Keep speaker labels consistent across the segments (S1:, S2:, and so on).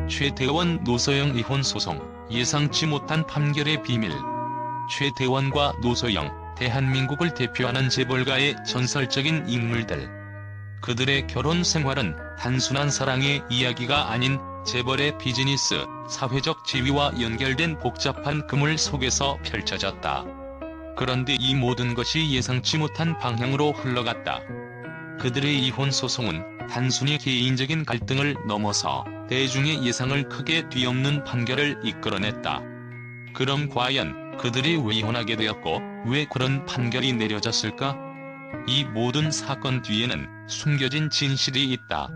S1: 최태원 노소영 이혼 소송, 예상치 못한 판결의 비밀. 최태원과 노소영, 대한민국을 대표하는 재벌가의 전설적인 인물들. 그들의 결혼 생활은 단순한 사랑의 이야기가 아닌 재벌의 비즈니스, 사회적 지위와 연결된 복잡한 그물 속에서 펼쳐졌다. 그런데 이 모든 것이 예상치 못한 방향으로 흘러갔다. 그들의 이혼 소송은 단순히 개인적인 갈등을 넘어서 대중의 예상을 크게 뒤엎는 판결을 이끌어냈다. 그럼 과연 그들이 왜 이혼하게 되었고 왜 그런 판결이 내려졌을까? 이 모든 사건 뒤에는 숨겨진 진실이 있다.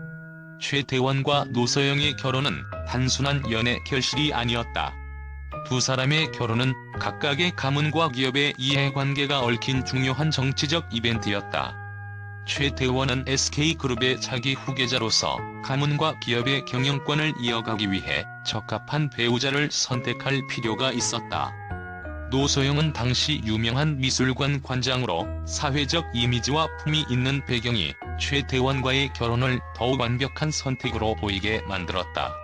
S1: 최태원과 노소영의 결혼은 단순한 연애 결실이 아니었다. 두 사람의 결혼은 각각의 가문과 기업의 이해관계가 얽힌 중요한 정치적 이벤트였다. 최태원은 SK그룹의 차기 후계자로서 가문과 기업의 경영권을 이어가기 위해 적합한 배우자를 선택할 필요가 있었다. 노소영은 당시 유명한 미술관 관장으로 사회적 이미지와 품이 있는 배경이 최태원과의 결혼을 더욱 완벽한 선택으로 보이게 만들었다.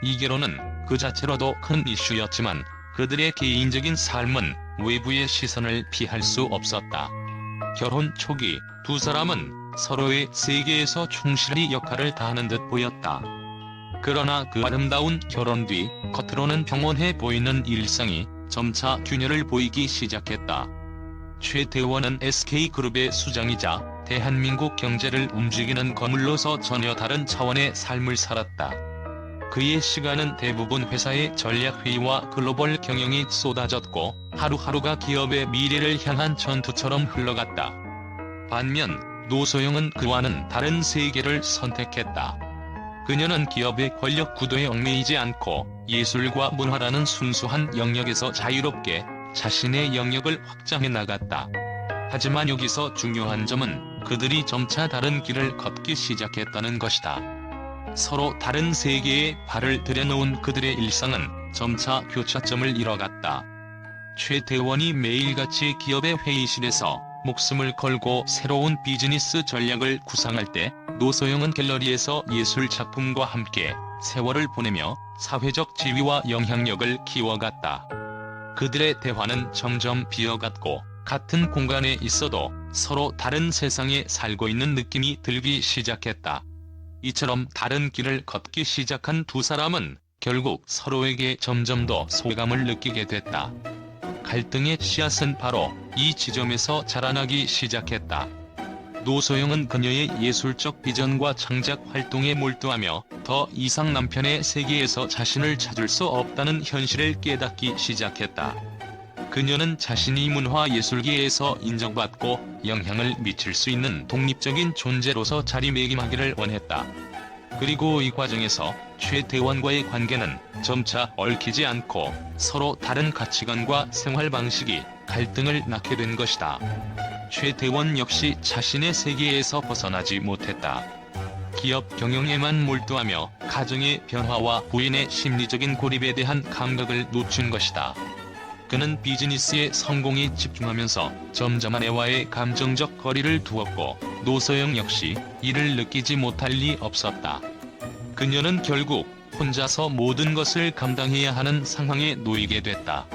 S1: 이 결혼은 그 자체로도 큰 이슈였지만 그들의 개인적인 삶은 외부의 시선을 피할 수 없었다. 결혼 초기 두 사람은 서로의 세계에서 충실히 역할을 다하는 듯 보였다. 그러나 그 아름다운 결혼 뒤 겉으로는 평온해 보이는 일상이 점차 균열을 보이기 시작했다. 최태원은 SK그룹의 수장이자 대한민국 경제를 움직이는 거물로서 전혀 다른 차원의 삶을 살았다. 그의 시간은 대부분 회사의 전략회의와 글로벌 경영이 쏟아졌고 하루하루가 기업의 미래를 향한 전투처럼 흘러갔다. 반면 노소영은 그와는 다른 세계를 선택했다. 그녀는 기업의 권력 구도에 얽매이지 않고 예술과 문화라는 순수한 영역에서 자유롭게 자신의 영역을 확장해 나갔다. 하지만 여기서 중요한 점은 그들이 점차 다른 길을 걷기 시작했다는 것이다. 서로 다른 세계에 발을 들여놓은 그들의 일상은 점차 교차점을 잃어갔다. 최태원이 매일같이 기업의 회의실에서 목숨을 걸고 새로운 비즈니스 전략을 구상할 때 노소영은 갤러리에서 예술 작품과 함께 세월을 보내며 사회적 지위와 영향력을 키워갔다. 그들의 대화는 점점 비어갔고 같은 공간에 있어도 서로 다른 세상에 살고 있는 느낌이 들기 시작했다. 이처럼 다른 길을 걷기 시작한 두 사람은 결국 서로에게 점점 더 소외감을 느끼게 됐다. 갈등의 씨앗은 바로 이 지점에서 자라나기 시작했다. 노소영은 그녀의 예술적 비전과 창작 활동에 몰두하며 더 이상 남편의 세계에서 자신을 찾을 수 없다는 현실을 깨닫기 시작했다. 그녀는 자신이 문화예술계에서 인정받고 영향을 미칠 수 있는 독립적인 존재로서 자리매김하기를 원했다. 그리고 이 과정에서 최태원과의 관계는 점차 얽히지 않고 서로 다른 가치관과 생활 방식이 갈등을 낳게 된 것이다. 최태원 역시 자신의 세계에서 벗어나지 못했다. 기업 경영에만 몰두하며 가정의 변화와 부인의 심리적인 고립에 대한 감각을 놓친 것이다. 그는 비즈니스의 성공에 집중하면서 점점 아내와의 감정적 거리를 두었고 노소영 역시 이를 느끼지 못할 리 없었다. 그녀는 결국 혼자서 모든 것을 감당해야 하는 상황에 놓이게 됐다.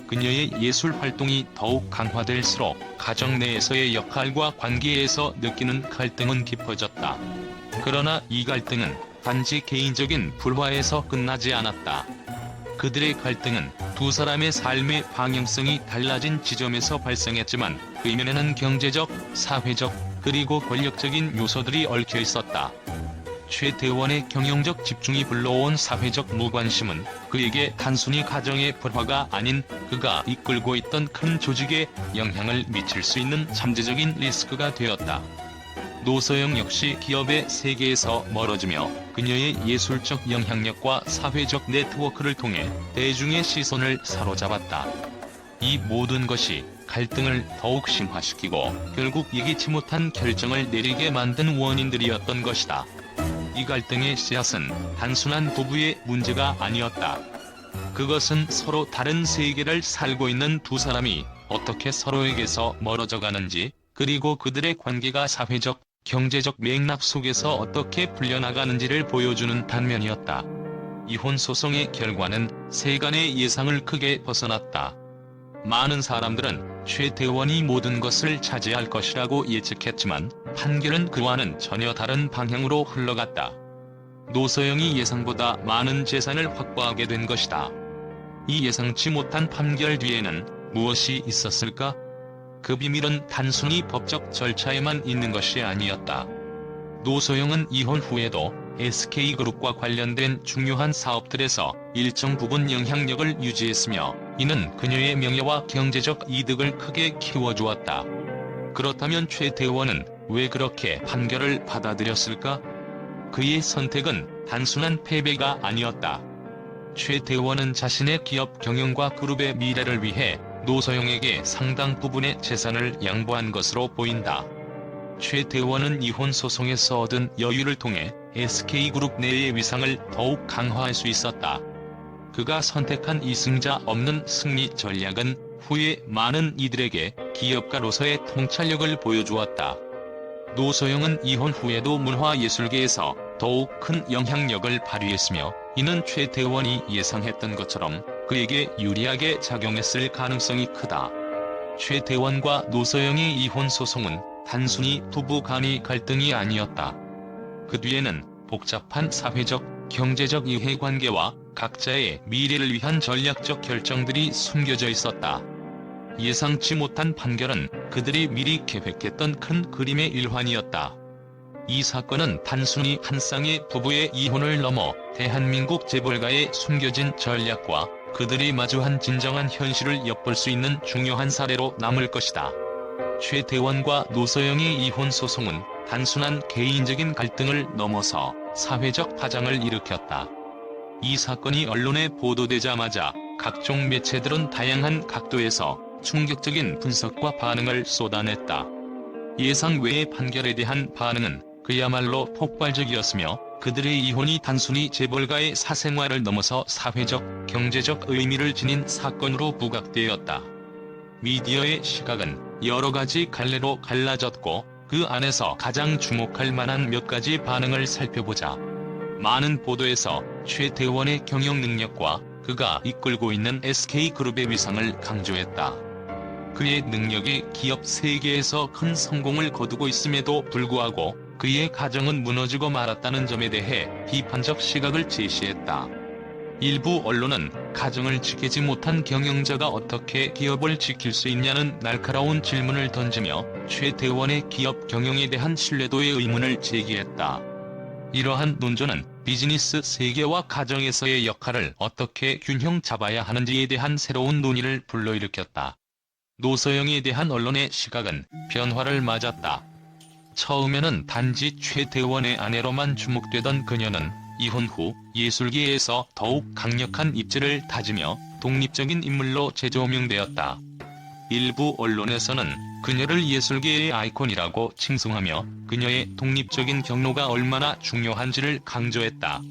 S1: 그녀의 예술 활동이 더욱 강화될수록 가정 내에서의 역할과 관계에서 느끼는 갈등은 깊어졌다. 그러나 이 갈등은 단지 개인적인 불화에서 끝나지 않았다. 그들의 갈등은 두 사람의 삶의 방향성이 달라진 지점에서 발생했지만 그 이면에는 경제적, 사회적, 그리고 권력적인 요소들이 얽혀 있었다. 최태원의 경영적 집중이 불러온 사회적 무관심은 그에게 단순히 가정의 불화가 아닌 그가 이끌고 있던 큰 조직에 영향을 미칠 수 있는 잠재적인 리스크가 되었다. 노소영 역시 기업의 세계에서 멀어지며 그녀의 예술적 영향력과 사회적 네트워크를 통해 대중의 시선을 사로잡았다. 이 모든 것이 갈등을 더욱 심화시키고 결국 예기치 못한 결정을 내리게 만든 원인들이었던 것이다. 이 갈등의 씨앗은 단순한 부부의 문제가 아니었다. 그것은 서로 다른 세계를 살고 있는 두 사람이 어떻게 서로에게서 멀어져 가는지, 그리고 그들의 관계가 사회적, 경제적 맥락 속에서 어떻게 풀려나가는지를 보여주는 단면이었다. 이혼 소송의 결과는 세간의 예상을 크게 벗어났다. 많은 사람들은 최태원이 모든 것을 차지할 것이라고 예측했지만 판결은 그와는 전혀 다른 방향으로 흘러갔다. 노소영이 예상보다 많은 재산을 확보하게 된 것이다. 이 예상치 못한 판결 뒤에는 무엇이 있었을까? 그 비밀은 단순히 법적 절차에만 있는 것이 아니었다. 노소영은 이혼 후에도 SK그룹과 관련된 중요한 사업들에서 일정 부분 영향력을 유지했으며 이는 그녀의 명예와 경제적 이득을 크게 키워주었다. 그렇다면 최태원은 왜 그렇게 판결을 받아들였을까? 그의 선택은 단순한 패배가 아니었다. 최태원은 자신의 기업 경영과 그룹의 미래를 위해 노소영에게 상당 부분의 재산을 양보한 것으로 보인다. 최태원은 이혼 소송에서 얻은 여유를 통해 SK그룹 내의 위상을 더욱 강화할 수 있었다. 그가 선택한 이승자 없는 승리 전략은 후에 많은 이들에게 기업가로서의 통찰력을 보여주었다. 노소영은 이혼 후에도 문화예술계에서 더욱 큰 영향력을 발휘했으며 이는 최태원이 예상했던 것처럼 그에게 유리하게 작용했을 가능성이 크다. 최태원과 노소영의 이혼 소송은 단순히 부부 간의 갈등이 아니었다. 그 뒤에는 복잡한 사회적, 경제적 이해관계와 각자의 미래를 위한 전략적 결정들이 숨겨져 있었다. 예상치 못한 판결은 그들이 미리 계획했던 큰 그림의 일환이었다. 이 사건은 단순히 한 쌍의 부부의 이혼을 넘어 대한민국 재벌가의 숨겨진 전략과 그들이 마주한 진정한 현실을 엿볼 수 있는 중요한 사례로 남을 것이다. 최태원과 노소영의 이혼 소송은 단순한 개인적인 갈등을 넘어서 사회적 파장을 일으켰다. 이 사건이 언론에 보도되자마자 각종 매체들은 다양한 각도에서 충격적인 분석과 반응을 쏟아냈다. 예상 외의 판결에 대한 반응은 그야말로 폭발적이었으며 그들의 이혼이 단순히 재벌가의 사생활을 넘어서 사회적, 경제적 의미를 지닌 사건으로 부각되었다. 미디어의 시각은 여러 가지 갈래로 갈라졌고 그 안에서 가장 주목할 만한 몇 가지 반응을 살펴보자. 많은 보도에서 최태원의 경영 능력과 그가 이끌고 있는 SK그룹의 위상을 강조했다. 그의 능력이 기업 세계에서 큰 성공을 거두고 있음에도 불구하고 그의 가정은 무너지고 말았다는 점에 대해 비판적 시각을 제시했다. 일부 언론은 가정을 지키지 못한 경영자가 어떻게 기업을 지킬 수 있냐는 날카로운 질문을 던지며 최태원의 기업 경영에 대한 신뢰도의 의문을 제기했다. 이러한 논조는 비즈니스 세계와 가정에서의 역할을 어떻게 균형 잡아야 하는지에 대한 새로운 논의를 불러일으켰다. 노소영에 대한 언론의 시각은 변화를 맞았다. 처음에는 단지 최태원의 아내로만 주목되던 그녀는 이혼 후 예술계에서 더욱 강력한 입지를 다지며 독립적인 인물로 재조명되었다. 일부 언론에서는 그녀를 예술계의 아이콘이라고 칭송하며 그녀의 독립적인 경로가 얼마나 중요한지를 강조했다.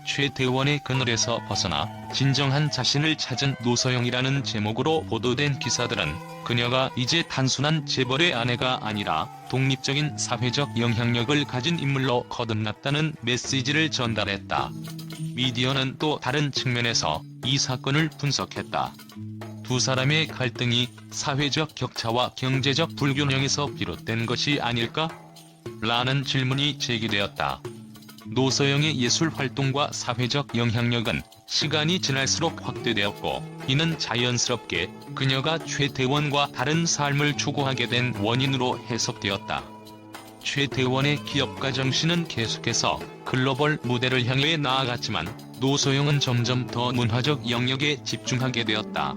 S1: 최태원의 그늘에서 벗어나 진정한 자신을 찾은 노소영이라는 제목으로 보도된 기사들은 그녀가 이제 단순한 재벌의 아내가 아니라 독립적인 사회적 영향력을 가진 인물로 거듭났다는 메시지를 전달했다. 미디어는 또 다른 측면에서 이 사건을 분석했다. 두 사람의 갈등이 사회적 격차와 경제적 불균형에서 비롯된 것이 아닐까? 라는 질문이 제기되었다. 노소영의 예술 활동과 사회적 영향력은 시간이 지날수록 확대되었고 이는 자연스럽게 그녀가 최태원과 다른 삶을 추구하게 된 원인으로 해석되었다. 최태원의 기업가 정신은 계속해서 글로벌 무대를 향해 나아갔지만 노소영은 점점 더 문화적 영역에 집중하게 되었다.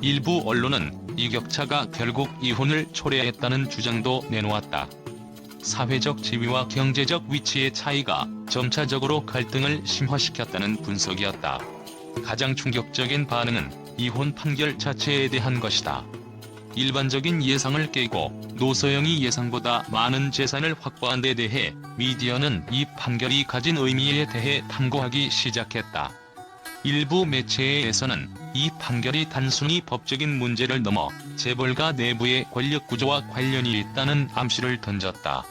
S1: 일부 언론은 이 격차가 결국 이혼을 초래했다는 주장도 내놓았다. 사회적 지위와 경제적 위치의 차이가 점차적으로 갈등을 심화시켰다는 분석이었다. 가장 충격적인 반응은 이혼 판결 자체에 대한 것이다. 일반적인 예상을 깨고 노소영이 예상보다 많은 재산을 확보한 데 대해 미디어는 이 판결이 가진 의미에 대해 탐구하기 시작했다. 일부 매체에서는 이 판결이 단순히 법적인 문제를 넘어 재벌가 내부의 권력 구조와 관련이 있다는 암시를 던졌다.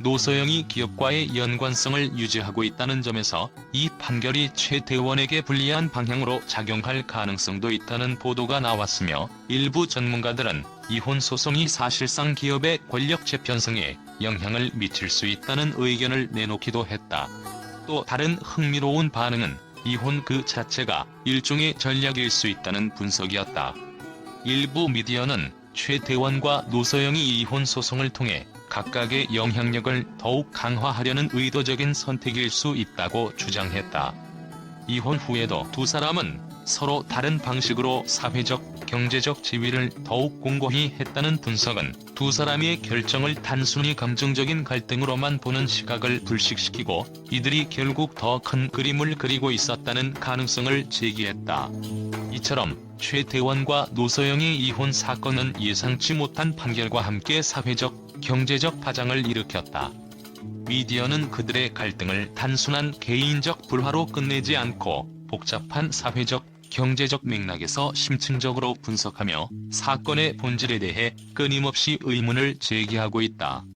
S1: 노소영이 기업과의 연관성을 유지하고 있다는 점에서 이 판결이 최태원에게 불리한 방향으로 작용할 가능성도 있다는 보도가 나왔으며, 일부 전문가들은 이혼 소송이 사실상 기업의 권력 재편성에 영향을 미칠 수 있다는 의견을 내놓기도 했다. 또 다른 흥미로운 반응은 이혼 그 자체가 일종의 전략일 수 있다는 분석이었다. 일부 미디어는 최태원과 노소영이 이혼 소송을 통해 각각의 영향력을 더욱 강화하려는 의도적인 선택일 수 있다고 주장했다. 이혼 후에도 두 사람은 서로 다른 방식으로 사회적, 경제적 지위를 더욱 공고히 했다는 분석은 두 사람의 결정을 단순히 감정적인 갈등으로만 보는 시각을 불식시키고, 이들이 결국 더 큰 그림을 그리고 있었다는 가능성을 제기했다. 이처럼 최태원과 노소영의 이혼 사건은 예상치 못한 판결과 함께 사회적, 경제적 파장을 일으켰다. 미디어는 그들의 갈등을 단순한 개인적 불화로 끝내지 않고 복잡한 사회적, 경제적 맥락에서 심층적으로 분석하며 사건의 본질에 대해 끊임없이 의문을 제기하고 있다.